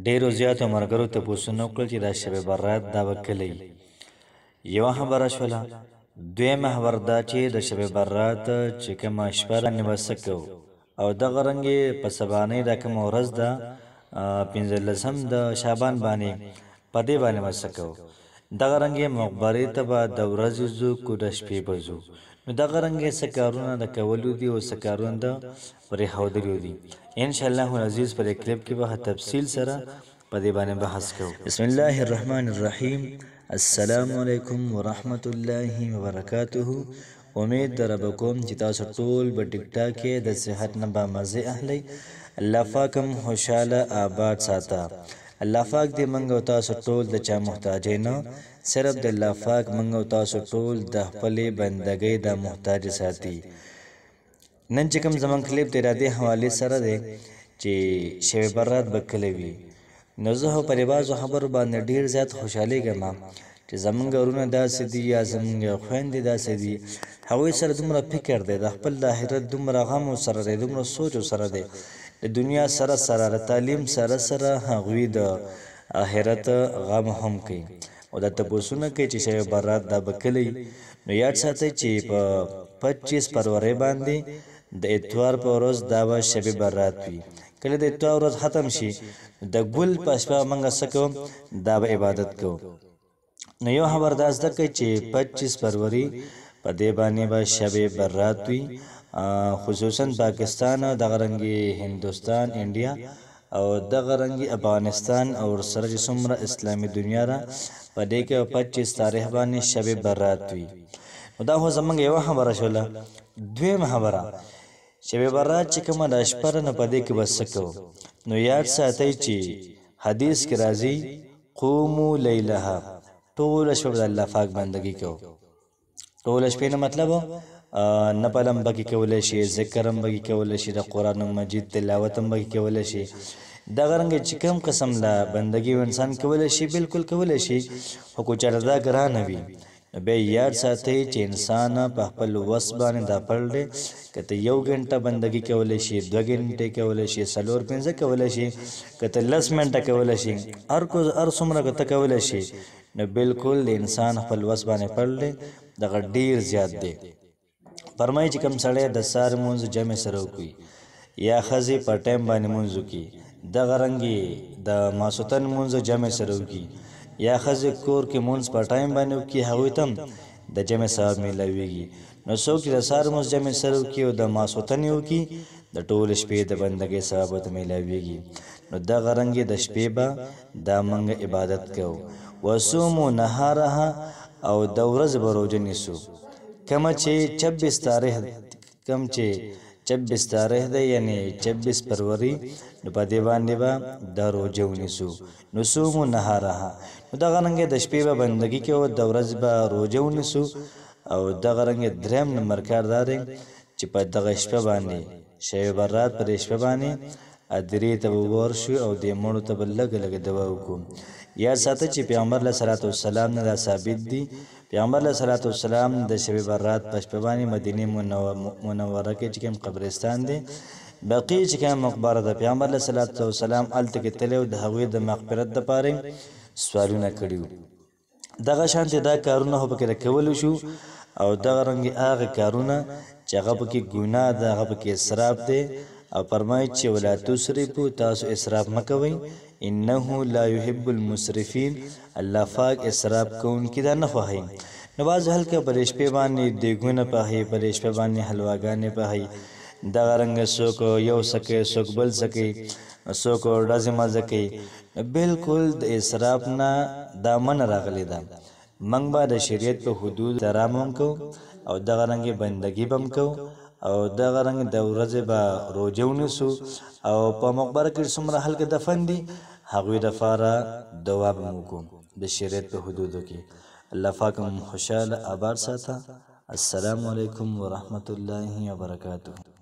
ډیرو زیاتو ملګرو تپوسونه وکړل چې دا شب برات دا به کله وي. یوه خبره شوله. دویمه خبره دا چې د شب برات چې کومه شپه باندې به څه کوو، او دغه رنګې په سبانۍ دا کومه ورځ ده 15 د شعبان باندې په دې باندې به څه کوو. دغه رنګې مقبرې ته به د ورځې ځو که د شپې به ځو. نو دغه رنګې څه کارونه د کولو دي او څه کارونه د پرېښودلو دي. انشاءالله العزیز په دې کلیپ کې به تفصیل سره په دې باندې بحث کوو. بسم الله الرحمن الرحیم. السلام علیکم ورحمت الله وبرکاته. امید در رب کوم چې تاسو ټول په ټیک ټاک کې د صحت نه به مزه اخلئ. الله پاک هم خوشحاله آباد ساته. الله پاک دې موږ او تاسو ټول د چا محتاجې نه، صرف د الله پاک موږ او تاسو ټول د خپلې بندګۍ د محتاج ساتي. نن چې کوم زموږ کلیپ دی را دې حوالې سره دی چې شب برات به کله وي. نو زه په دې بعضو خبرو باندې ډېر زیات خوشحالېږم چې زموږ ورونه داسې دي یا زموږ خویندې داسې دي، هغوی سره دومره فکر دی، د خپل د آخرت دومره غم سره دی، دومره سوچ سره دی، د دنیا سره سره د تعلیم سره سره هغوی د آخرت غم هم کوي او دا تپوسونه کوي چې شب برات دا به کله وي. نو یاد ساتئ چې په 25 فروری باندې د اتوار په ورځ دا به شب برات وي. کله د اتوار ورځ ختم شي د ګل په شپه موږ څه کوو، دا به عبادت کوو. نو یو خبر دا زده کړئ چې 25 فروری په دې باندې به شب برات وي. خصوصا پاکستان، دغه رنګې هندوستان، انډیا او دغه رنګې افغانستان او سره چې څومره اسلامي دنیا ده په دې کې 25 تاریخ باندې شب برات وي. نو دا خو زموږ یوه خبره شوله. دویمه خبره، شب برات چې کومه د شپه ده، نو په دې کې به څه کوو. نو یاد ساتئ چې حدیث کې راځي قومو لیلها، ټوله شپه به د الله پاک بندګي کوو. ټوله شپې نه مطلب نفل هم پکې کولی شي، ذکر هم پکې کولی شي، د قرآن مجید تلاوت هم پکې کولی شي. دغه رنګه چې کوم قسم له بندګي انسان کولی شي بالکل کولی شي، خو که چېرته دا ګرانه وي نو بیا یاد ساتئ چې انسان په خپل وس باندې دا پړ دی. که ته 1 غنټه بندګي کولی شي، 2 غنټې کولی شي، 4 5 کولی شي، که ته 10 منټه کولی شي، هر څومره که ته کولی شي، نو بالکل د انسان خپل وس باندې پړ دی. دغه ډېر زیات دی. فرمایي چې کوم سړی د سهار لمونځ جمع سره وکړي یا ښځې په ټایم باندې لمونځ وکړي، دغه رنګې د ماسخوتن لمونځ جمع سره وکړي یا ښځې کور کې لمونځ په ټایم باندې وکړي، هغوی ته هم د جمع ثواب میلاویږي. نو څوک چې د سهار لمونځ جمع سره وکړي او د ماسخوتن یې وکړي، د ټولې شپې د بندګۍ ثواب ورته میلاویږي. نو دغه رنګې د شپې به دا موږ عبادت کوو. وصومو نهارها، او د ورځې به روژه نیسو. کومه چې 26 تاریخ ده یعنی 26 فروری، نو په دې باندې به دا روژه ونیسو. نو صومو نهارها، نو دغه رنګې د شپې به بندګي کوو، د ورځې به روژه ونیسو. او دغه رنګې دریم نمبر کار دا دی چې په دغه شپه باندې شب برات په دې شپه باندې ادرې ته به ورشو او دې مړو ته به لږه لږه دوا وکړو. یاد ساته چې پیغمبر علیه صلات وسلام نه دا ثابت دي. پیغمبر علیه صلات وسلام د شب برات په شپه باندې مدینې منوره کې چې کوم قبرستان دی، بقیع چې کوم مقبره ده، پیغمبر علیه صلات وسلام هلته کې تللی او د هغوی د مغفرت دپاره سوالونه کړي وو. دغه شانتې دا کارونه خو پکې کولی شو. او دغه رنګې هغه کارونه چې هغه پکې ګناه ده، هغه پکې اسراف دی. او فرمایي چې ولا تسرفو، تاسو اسراف مه کوئ، انه لا يحب المسرفین، الله پاک اسراف کوونکي دا نه خوښوي. نو بعض هلکه په دې شپې باندې دیګونه پخوي، په دې شپې باندې حلواګانې پخوي، دغه رنګه څوک یو څه کوي، څوک بل څه کوي، څوک ډزې مزه کوي. بالکل د اسراف نه دا منع راغلی ده. موږ به د شریعت په حدود احترام هم کوو او دغه رنګې بندګي به هم کوو او دغه رنګ د ورځې به روژه ونیسو. او په مقبره کې څومره خلک دفن دي، هغوی دپاره دعا به مو وکړو د شریعت په حدودو کې. الله پاک هم خوشحاله آباد ساته. السلام علیکم ورحمت الله وبرکاته.